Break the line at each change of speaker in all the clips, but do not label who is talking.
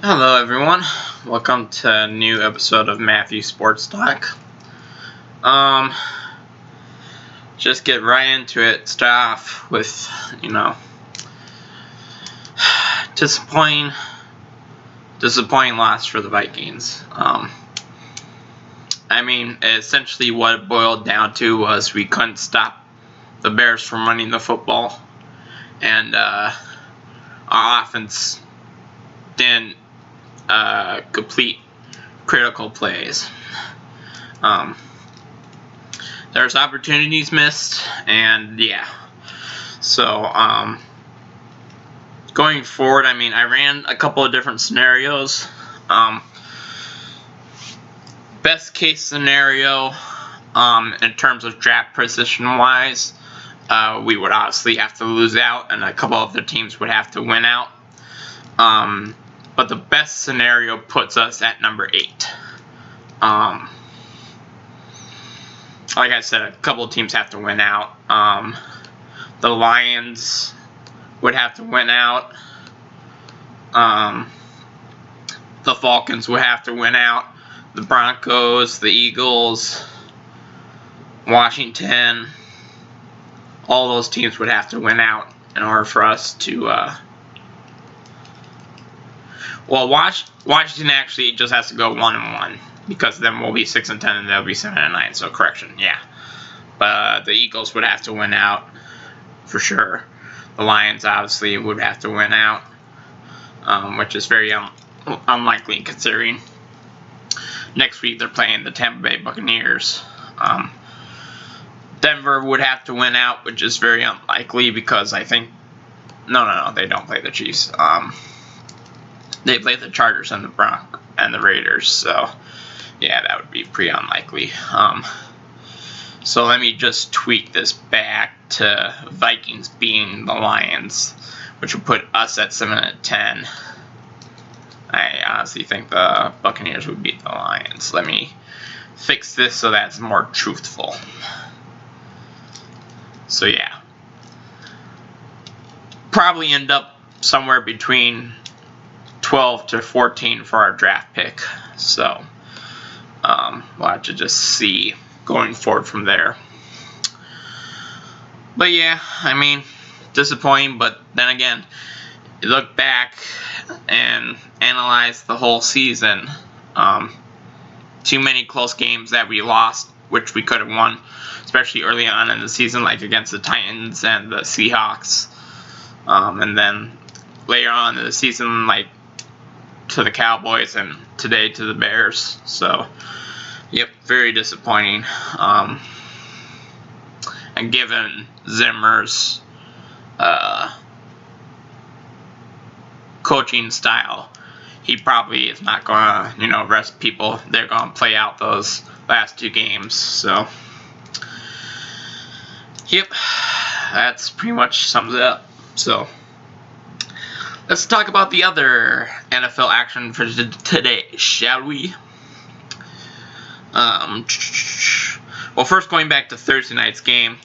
Hello everyone, welcome to a new episode of Matthew Sports Talk. Just get right into it. Start off with, disappointing loss for the Vikings. Essentially what it boiled down to was we couldn't stop the Bears from running the football, and our offense didn't complete critical plays. There's opportunities missed, and so going forward, I ran a couple of different scenarios. Best case scenario, in terms of draft position wise, we would obviously have to lose out, and a couple of the teams would have to win out. But the best scenario puts us at number 8. Like I said, a couple of teams have to win out. The Lions would have to win out. The Falcons would have to win out. The Broncos, the Eagles, Washington, all those teams would have to win out in order for us to Washington actually just has to go 1-1, because then we'll be 6-10 and they'll be 7-9. So correction, yeah. But the Eagles would have to win out for sure. The Lions obviously would have to win out, which is very unlikely considering next week they're playing the Tampa Bay Buccaneers. Denver would have to win out, which is very unlikely because I think no, they don't play the Chiefs. They play the Chargers and the Broncos and the Raiders, so yeah, that would be pretty unlikely. So let me just tweak this back to Vikings being the Lions, which would put us at 7-10. I honestly think the Buccaneers would beat the Lions. Let me fix this so that's more truthful. So yeah, probably end up somewhere between 12 to 14 for our draft pick. So we'll have to just see going forward from there. But yeah, disappointing, but then again, you look back and analyze the whole season. Too many close games that we lost, which we could have won, especially early on in the season, like against the Titans and the Seahawks. And then later on in the season, like to the Cowboys, and today to the Bears. So, yep, very disappointing. And given Zimmer's coaching style, he probably is not going to, rest people. They're going to play out those last 2 games. So, yep, that's pretty much sums it up. So, let's talk about the other NFL action for today, shall we? Well, first going back to Thursday night's game,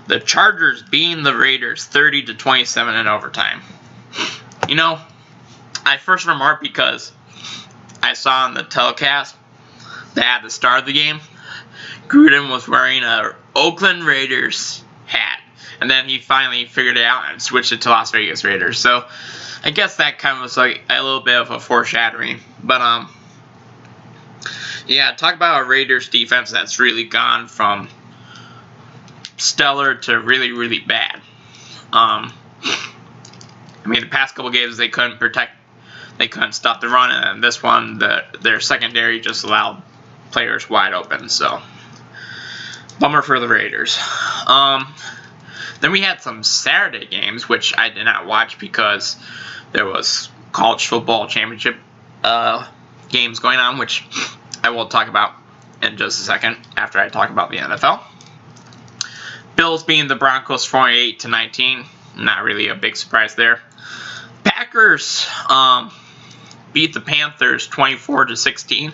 the Chargers beating the Raiders 30-27 in overtime. I first remarked because I saw on the telecast that at the start of the game, Gruden was wearing a Oakland Raiders hat. And then he finally figured it out and switched it to Las Vegas Raiders. So I guess that kind of was like a little bit of a foreshadowing. But yeah, talk about a Raiders defense that's really gone from stellar to really, really bad. The past couple games they couldn't stop the run, and this one their secondary just allowed players wide open. So bummer for the Raiders. Then we had some Saturday games, which I did not watch because there was college football championship games going on, which I will talk about in just a second after I talk about the NFL. Bills beating the Broncos 48-19. Not really a big surprise there. Packers beat the Panthers 24-16.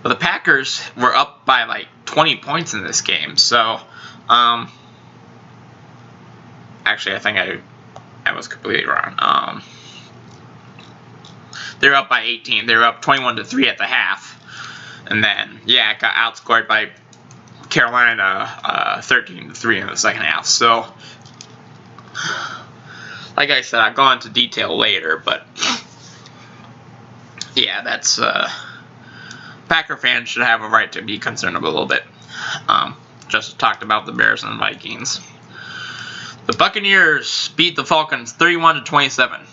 But the Packers were up by like 20 points in this game. So, actually, I think I was completely wrong. They were up by 18. They were up 21-3 at the half. And then, yeah, it got outscored by Carolina 13-3 in the second half. So, like I said, I'll go into detail later, but yeah, that's Packer fans should have a right to be concerned a little bit. Just talked about the Bears and the Vikings. The Buccaneers beat the Falcons 31-27.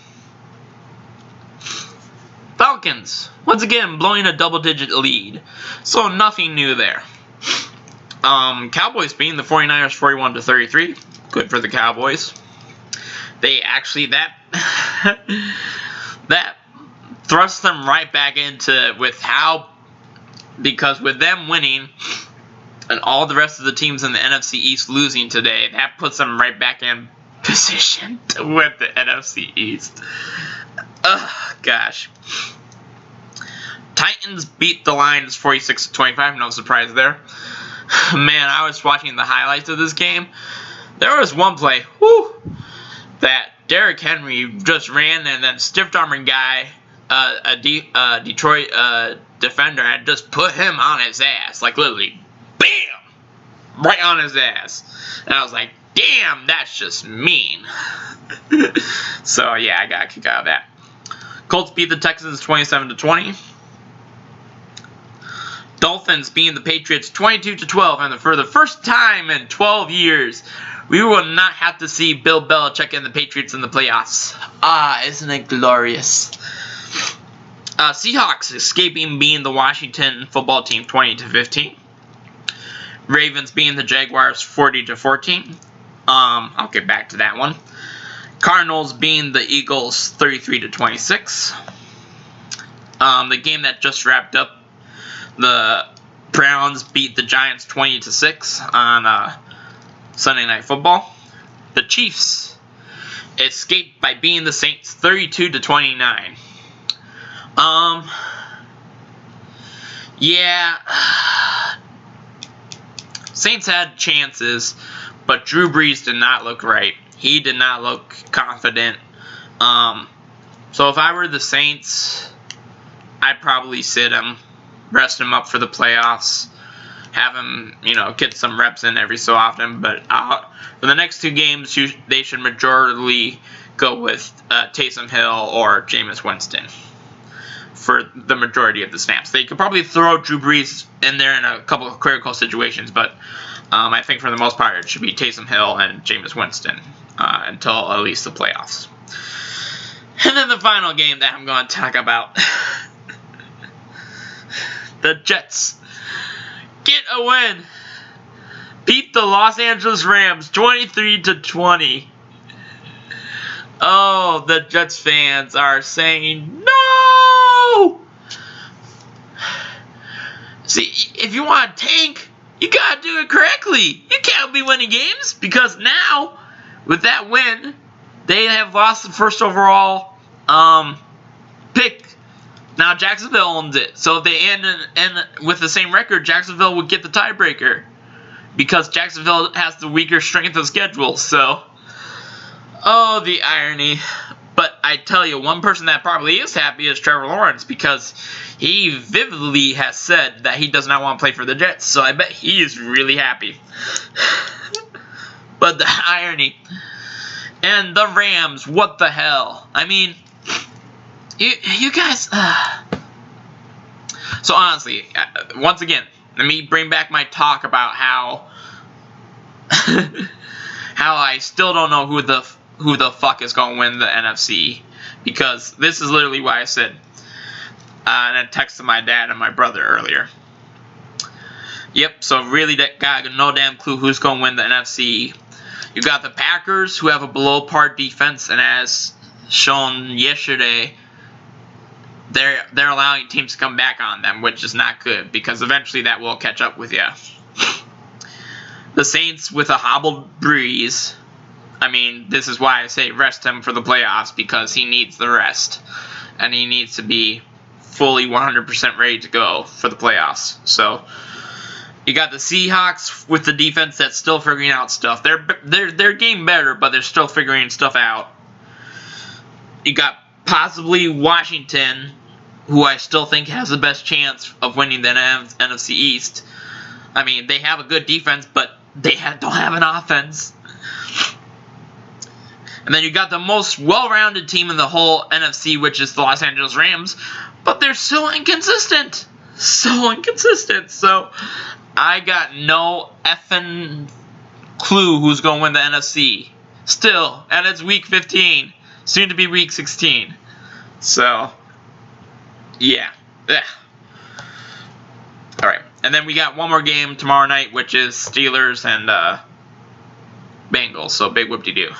Falcons, once again, blowing a double-digit lead. So nothing new there. Cowboys beating the 49ers 41-33. Good for the Cowboys. They actually, that thrust them right back into because with them winning and all the rest of the teams in the NFC East losing today, that puts them right back in position to win the NFC East. Ugh, gosh. Titans beat the Lions 46-25. No surprise there. Man, I was watching the highlights of this game. There was one play, that Derrick Henry just ran and then stiff-arming guy, a Detroit defender, had just put him on his ass. Like, literally, bam! Right on his ass. And I was like, damn, that's just mean. So, yeah, I got a kick out of that. Colts beat the Texans 27-20. Dolphins beating the Patriots 22-12, and for the first time in 12 years, we will not have to see Bill Belichick and the Patriots in the playoffs. Isn't it glorious? Seahawks escaping being the Washington football team 20-15. Ravens being the Jaguars 40-14. I'll get back to that one. Cardinals being the Eagles 33-26. The game that just wrapped up, the Browns beat the Giants 20-6 on Sunday Night Football. The Chiefs escaped by beating the Saints 32-29. Yeah, Saints had chances, but Drew Brees did not look right. He did not look confident. So if I were the Saints, I'd probably sit him, rest him up for the playoffs, have him, get some reps in every so often. But for the next two games, they should majorly go with Taysom Hill or Jameis Winston for the majority of the snaps. They could probably throw Drew Brees in there in a couple of critical situations, but I think for the most part it should be Taysom Hill and Jameis Winston until at least the playoffs. And then the final game that I'm going to talk about. The Jets get a win. Beat the Los Angeles Rams 23-20. Oh, the Jets fans are saying no! See, if you want to tank, you gotta do it correctly. You can't be winning games, because now, with that win, they have lost the first overall pick. Now Jacksonville owns it. So if they end with the same record, Jacksonville would get the tiebreaker, because Jacksonville has the weaker strength of schedule. So, oh, the irony. But I tell you, one person that probably is happy is Trevor Lawrence, because he vividly has said that he does not want to play for the Jets. So I bet he is really happy. But the irony. And the Rams, what the hell? I mean, you guys... So honestly, once again, let me bring back my talk about how I still don't know who the fuck is going to win the NFC, because this is literally why I said, and I texted my dad and my brother earlier. Yep, so really got no damn clue who's going to win the NFC. You got the Packers, who have a below-par defense, and as shown yesterday, they're allowing teams to come back on them, which is not good, because eventually that will catch up with you. The Saints with a hobbled Breeze. I mean, this is why I say rest him for the playoffs, because he needs the rest. And he needs to be fully 100% ready to go for the playoffs. So, you got the Seahawks with the defense that's still figuring out stuff. They're getting better, but they're still figuring stuff out. You got possibly Washington, who I still think has the best chance of winning the NFC East. I mean, they have a good defense, but they don't have an offense. And then you got the most well-rounded team in the whole NFC, which is the Los Angeles Rams, but they're so inconsistent. So inconsistent. So I got no effing clue who's going to win the NFC. Still, and it's week 15, soon to be week 16. So, yeah. Ugh. Alright, and then we got one more game tomorrow night, which is Steelers and Bengals, so big whoop-de-doo.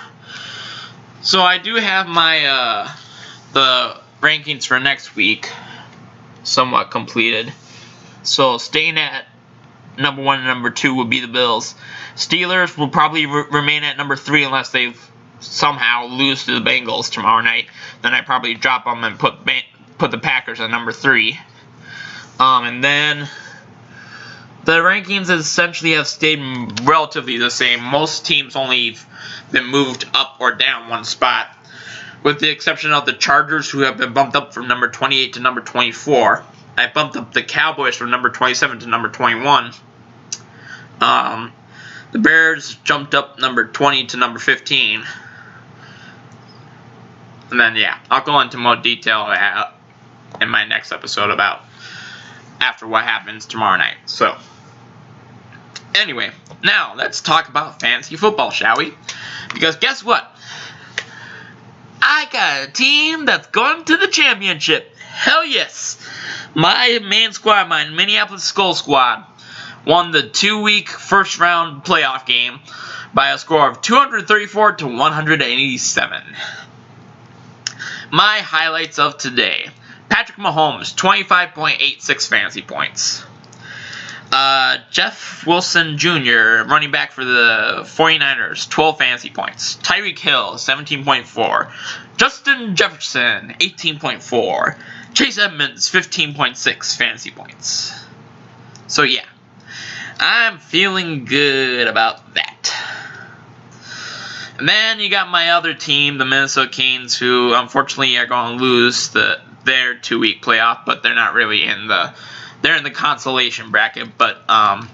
So I do have my the rankings for next week somewhat completed. So staying at number 1 and number 2 would be the Bills. Steelers will probably remain at number 3 unless they somehow lose to the Bengals tomorrow night. Then I probably drop them and put the Packers at number 3. And then the rankings essentially have stayed relatively the same. Most teams only been moved up or down one spot, with the exception of the Chargers, who have been bumped up from number 28 to number 24. I bumped up the Cowboys from number 27 to number 21. The Bears jumped up number 20 to number 15. And then, yeah, I'll go into more detail in my next episode about after what happens tomorrow night. So, anyway, now let's talk about fantasy football, shall we? Because guess what? I got a team that's going to the championship. Hell yes. My main squad, my Minneapolis Skull Squad, won the 2-week first round playoff game by a score of 234 to 187. My highlights of today: Patrick Mahomes, 25.86 fantasy points. Jeff Wilson Jr., running back for the 49ers, 12 fantasy points. Tyreek Hill, 17.4. Justin Jefferson, 18.4. Chase Edmonds, 15.6 fantasy points. So yeah, I'm feeling good about that. And then you got my other team, the Minnesota Canes, who unfortunately are going to lose their 2-week playoff, but they're not really in the... They're in the consolation bracket, but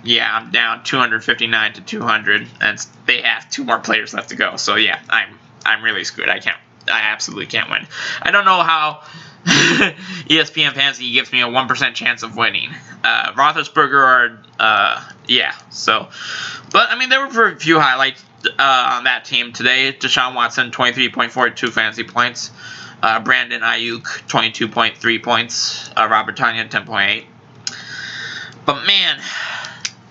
yeah, I'm down 259 to 200, and they have 2 more players left to go. So yeah, I'm really screwed. I absolutely can't win. I don't know how ESPN Fantasy gives me a 1% chance of winning. Roethlisberger or yeah. So, but I mean, there were a few highlights on that team today. Deshaun Watson, 23.42 fantasy points. Brandon Ayuk, 22.3 points. Robert Tonyan, 10.8. But man,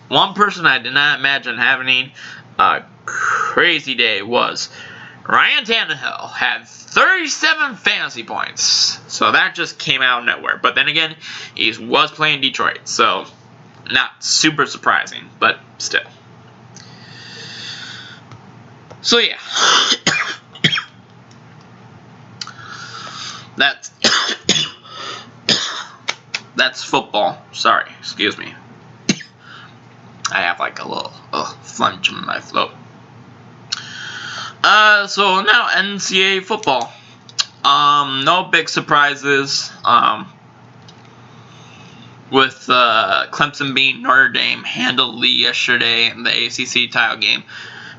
one person I did not imagine having a crazy day was Ryan Tannehill. Had 37 fantasy points. So that just came out of nowhere. But then again, he was playing Detroit. So not super surprising, but still. So yeah. That's football. Sorry, excuse me. I have like a little flunch in my throat. So now NCAA football. No big surprises. With Clemson beating Notre Dame handily yesterday in the ACC title game,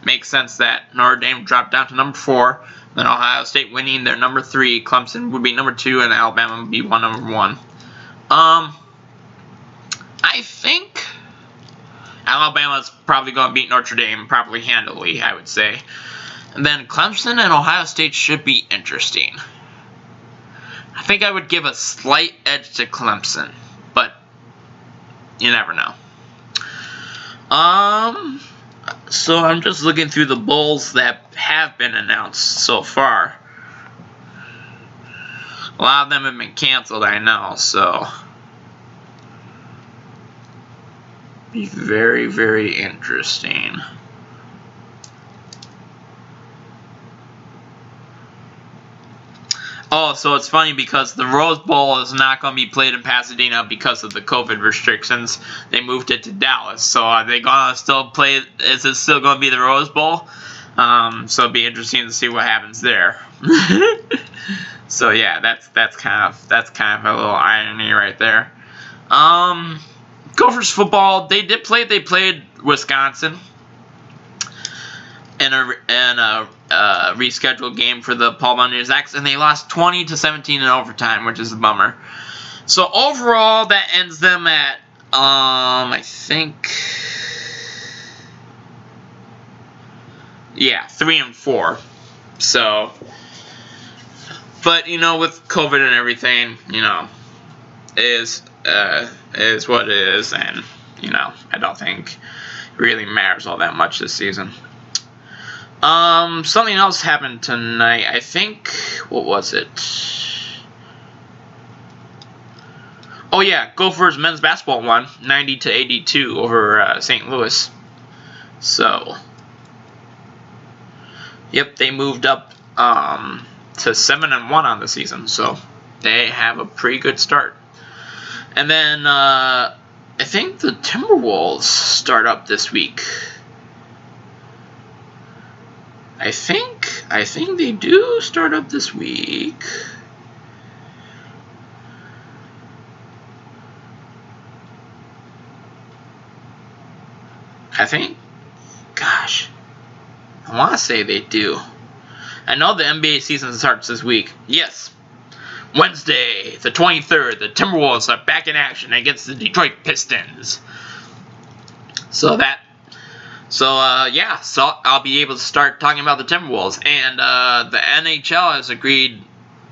makes sense that Notre Dame dropped down to number 4. Then Ohio State winning their number 3. Clemson would be number 2, and Alabama would be number 1. I think Alabama's probably going to beat Notre Dame probably handily, I would say. And then Clemson and Ohio State should be interesting. I think I would give a slight edge to Clemson, but you never know. So I'm just looking through the bowls that have been announced so far. A lot of them have been canceled, I know, so be very, very interesting. Oh, so it's funny because the Rose Bowl is not going to be played in Pasadena because of the COVID restrictions. They moved it to Dallas. So are they going to still play? Is it still going to be the Rose Bowl? So it'll be interesting to see what happens there. So yeah, that's kind of a little irony right there. Gophers football, they played Wisconsin in a rescheduled game for the Paul Bunyan Zacks, and they lost 20-17 in overtime, which is a bummer. So overall, that ends them at I think, yeah, 3-4. So, but with COVID and everything, is what it is, and I don't think it really matters all that much this season. Something else happened tonight. I think, what was it? Oh yeah, Gophers men's basketball won 90-82 over St. Louis. So, yep, they moved up to 7-1 on the season. So they have a pretty good start. And then I think the Timberwolves start up this week. I think they do start up this week. I think, gosh, I want to say they do. I know the NBA season starts this week. Yes. Wednesday, the 23rd, the Timberwolves are back in action against the Detroit Pistons. So I'll be able to start talking about the Timberwolves. And the NHL has agreed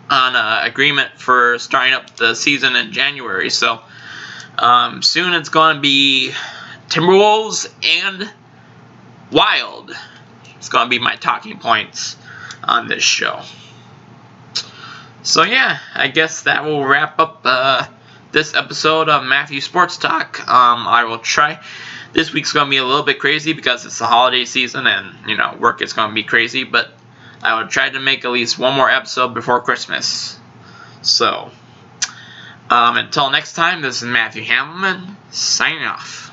on an agreement for starting up the season in January. So soon it's going to be Timberwolves and Wild. It's going to be my talking points on this show. So yeah, I guess that will wrap up this episode of Matthew Sports Talk. I will try. This week's going to be a little bit crazy because it's the holiday season and, work is going to be crazy. But I will try to make at least one more episode before Christmas. So, until next time, this is Matthew Hamilman signing off.